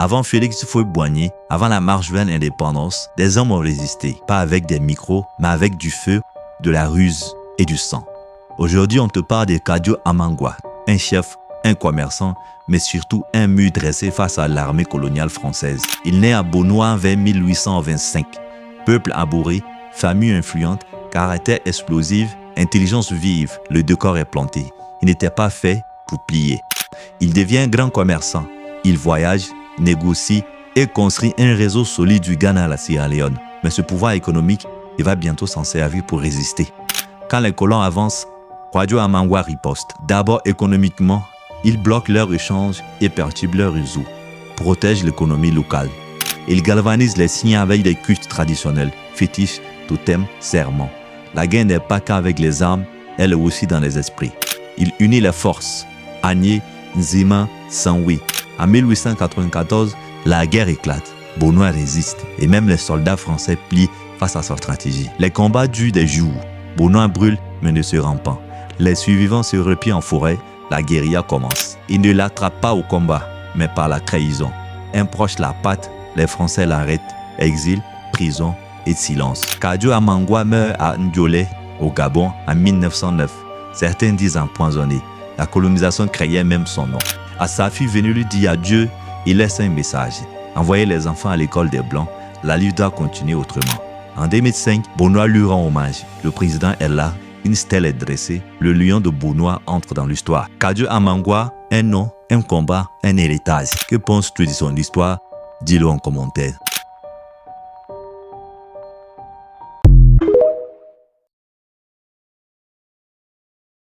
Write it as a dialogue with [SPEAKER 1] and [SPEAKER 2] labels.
[SPEAKER 1] Avant Félix Houphouët-Boigny, avant la marche vers l'indépendance, des hommes ont résisté, pas avec des micros, mais avec du feu, de la ruse et du sang. Aujourd'hui, on te parle de Kadiou Amangwa, un chef, un commerçant, mais surtout un mur dressé face à l'armée coloniale française. Il naît à Beaunois vers 1825. Peuple abouré, famille influente, caractère explosif, intelligence vive, le décor est planté. Il n'était pas fait pour plier. Il devient un grand commerçant. Il voyage, négocie et construit un réseau solide du Ghana à la Sierra Leone. Mais ce pouvoir économique, il va bientôt s'en servir pour résister. Quand les colons avancent, Kadiou Amangwa riposte. D'abord économiquement, il bloque leur échange et perturbe leur réseau, protège l'économie locale. Il galvanise les signes avec des cultes traditionnels, fétiches, totems, serments. La guerre n'est pas qu'avec les armes, elle est aussi dans les esprits. Il unit les forces. Agné, Nzima, Sanwi. En 1894, la guerre éclate. Beaunois résiste et même les soldats français plient face à sa stratégie. Les combats durent des jours. Beaunois brûle mais ne se rend pas. Les survivants se replient en forêt. La guérilla commence. Il ne l'attrape pas au combat, mais par la trahison. Un proche la patte, les Français l'arrêtent. Exil, prison et silence. Kadiou Amangwa meurt à Ndiolé, au Gabon, en 1909. Certains disent empoisonné. La colonisation craignait même son nom. À sa fille venue lui dire adieu, il laisse un message. Envoyer les enfants à l'école des Blancs, la lutte doit continuer autrement. En 2005, Beaunois lui rend hommage. Le président est là, une stèle est dressée, le lion de Beaunois entre dans l'histoire. Kadiou Amangwa, un nom, un combat, un héritage. Que penses-tu de son histoire? Dis-le en commentaire.